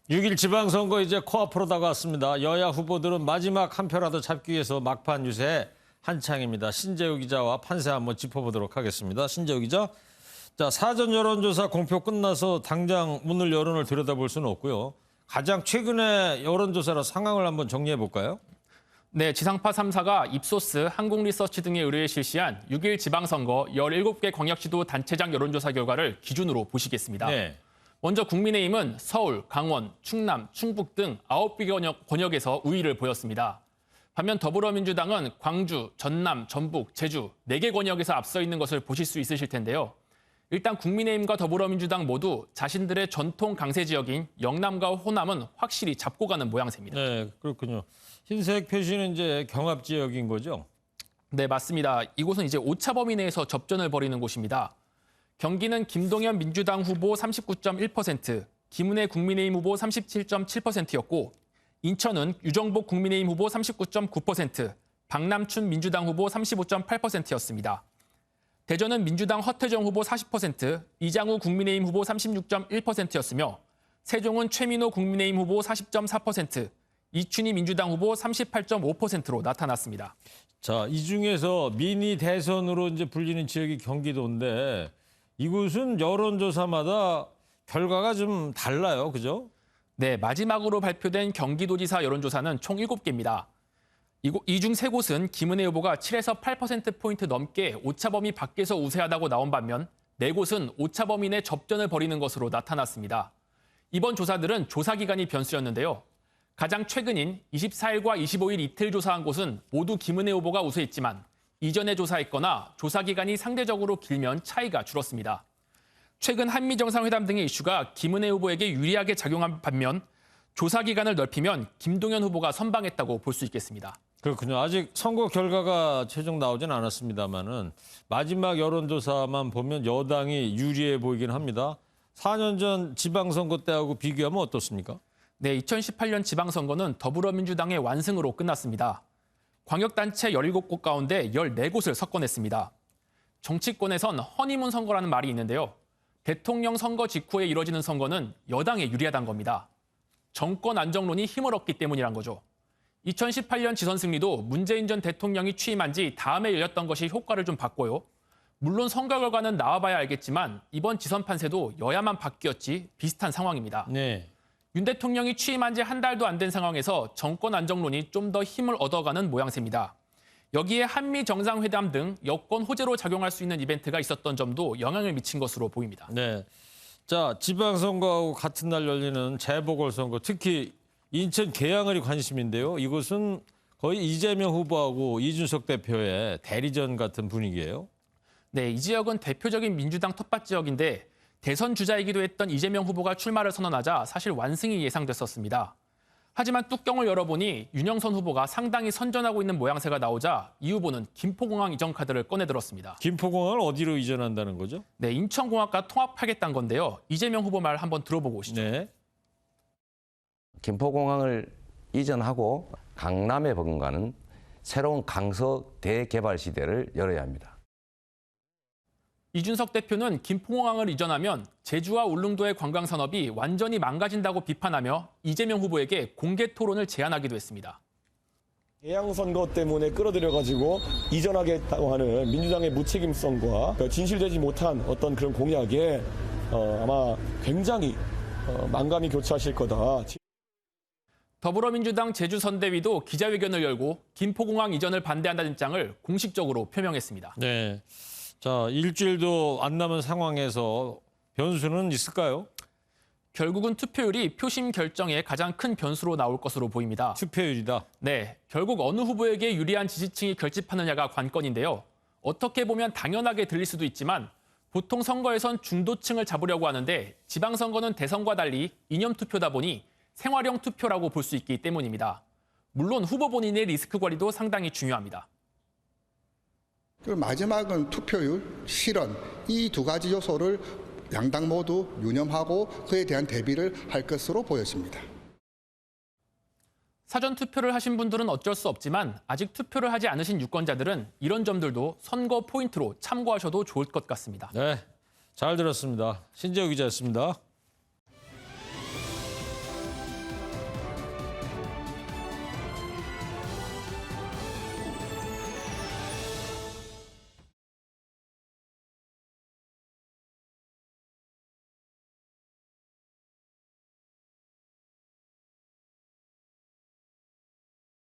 6일 지방선거 이제 코앞으로 다가왔습니다. 여야 후보들은 마지막 한 표라도 잡기 위해서 막판 유세에 한창입니다. 신재우 기자와 판세 한번 짚어보도록 하겠습니다. 신재우 기자. 자, 사전 여론조사 공표 끝나서 당장 오늘 여론을 들여다볼 수는 없고요. 가장 최근의 여론조사로 상황을 한번 정리해 볼까요? 네, 지상파 3사가 입소스, 한국리서치 등에 의뢰해 실시한 6일 지방선거 17개 광역시도 단체장 여론조사 결과를 기준으로 보시겠습니다. 네. 먼저 국민의힘은 서울, 강원, 충남, 충북 등 9개 권역에서 우위를 보였습니다. 반면 더불어민주당은 광주, 전남, 전북, 제주 4개 권역에서 앞서 있는 것을 보실 수 있으실 텐데요. 일단 국민의힘과 더불어민주당 모두 자신들의 전통 강세 지역인 영남과 호남은 확실히 잡고 가는 모양새입니다. 네, 그렇군요. 흰색 표시는 이제 경합 지역인 거죠? 네, 맞습니다. 이곳은 이제 오차범위 내에서 접전을 벌이는 곳입니다. 경기는 김동연 민주당 후보 39.1%, 김은혜 국민의힘 후보 37.7%였고 인천은 유정복 국민의힘 후보 39.9%, 박남춘 민주당 후보 35.8%였습니다. 대전은 민주당 허태정 후보 40%, 이장우 국민의힘 후보 36.1%였으며 세종은 최민호 국민의힘 후보 40.4%, 이춘희 민주당 후보 38.5%로 나타났습니다. 자, 이 중에서 미니 대선으로 이제 불리는 지역이 경기도인데 이곳은 여론조사마다 결과가 좀 달라요, 그죠? 네, 마지막으로 발표된 경기도지사 여론조사는 총 7개입니다. 이 중 3곳은 김은혜 후보가 7에서 8%포인트 넘게 오차범위 밖에서 우세하다고 나온 반면 4곳은 오차범위 내 접전을 벌이는 것으로 나타났습니다. 이번 조사들은 조사 기간이 변수였는데요. 가장 최근인 24일과 25일 이틀 조사한 곳은 모두 김은혜 후보가 우세했지만 이전에 조사했거나 조사 기간이 상대적으로 길면 차이가 줄었습니다. 최근 한미 정상회담 등의 이슈가 김은혜 후보에게 유리하게 작용한 반면 조사 기간을 넓히면 김동연 후보가 선방했다고 볼 수 있겠습니다. 그렇군요. 아직 선거 결과가 최종 나오진 않았습니다만은 마지막 여론조사만 보면 여당이 유리해 보이긴 합니다. 4년 전 지방선거 때하고 비교하면 어떻습니까? 네, 2018년 지방선거는 더불어민주당의 완승으로 끝났습니다. 광역단체 17곳 가운데 14곳을 석권했습니다. 정치권에선 허니문 선거라는 말이 있는데요. 대통령 선거 직후에 이뤄지는 선거는 여당에 유리하다는 겁니다. 정권 안정론이 힘을 얻기 때문이란 거죠. 2018년 지선 승리도 문재인 전 대통령이 취임한 지 다음에 열렸던 것이 효과를 좀 봤고요. 물론 선거 결과는 나와봐야 알겠지만 이번 지선 판세도 여야만 바뀌었지 비슷한 상황입니다. 네. 윤 대통령이 취임한 지 한 달도 안 된 상황에서 정권 안정론이 좀 더 힘을 얻어가는 모양새입니다. 여기에 한미 정상회담 등 여권 호재로 작용할 수 있는 이벤트가 있었던 점도 영향을 미친 것으로 보입니다. 네. 자, 지방선거하고 같은 날 열리는 재보궐선거, 특히 인천 계양을이 관심인데요. 이곳은 거의 이재명 후보하고 이준석 대표의 대리전 같은 분위기예요. 네, 이 지역은 대표적인 민주당 텃밭 지역인데 대선 주자이기도 했던 이재명 후보가 출마를 선언하자 사실 완승이 예상됐었습니다. 하지만 뚜껑을 열어보니 윤영선 후보가 상당히 선전하고 있는 모양새가 나오자 이 후보는 김포공항 이전 카드를 꺼내들었습니다. 김포공항을 어디로 이전한다는 거죠? 네, 인천공항과 통합하겠다는 건데요. 이재명 후보 말 한번 들어보고 오시죠. 네. 김포공항을 이전하고 강남에 버금가는 새로운 강서 대개발 시대를 열어야 합니다. 이준석 대표는 김포공항을 이전하면 제주와 울릉도의 관광산업이 완전히 망가진다고 비판하며 이재명 후보에게 공개 토론을 제안하기도 했습니다. 계양 선거 때문에 끌어들여가지고 이전하겠다고 하는 민주당의 무책임성과 진실되지 못한 어떤 그런 공약에 아마 굉장히 만감이 교차하실 거다. 더불어민주당 제주선대위도 기자회견을 열고 김포공항 이전을 반대한다는 입장을 공식적으로 표명했습니다. 네. 자, 일주일도 안 남은 상황에서 변수는 있을까요? 결국은 투표율이 표심 결정에 가장 큰 변수로 나올 것으로 보입니다. 투표율이다. 네, 결국 어느 후보에게 유리한 지지층이 결집하느냐가 관건인데요. 어떻게 보면 당연하게 들릴 수도 있지만 보통 선거에선 중도층을 잡으려고 하는데 지방선거는 대선과 달리 이념투표다 보니 생활형 투표라고 볼 수 있기 때문입니다. 물론 후보 본인의 리스크 관리도 상당히 중요합니다. 마지막은 투표율, 실언 이 두 가지 요소를 양당 모두 유념하고 그에 대한 대비를 할 것으로 보여집니다. 사전 투표를 하신 분들은 어쩔 수 없지만 아직 투표를 하지 않으신 유권자들은 이런 점들도 선거 포인트로 참고하셔도 좋을 것 같습니다. 네, 잘 들었습니다. 신재우 기자였습니다.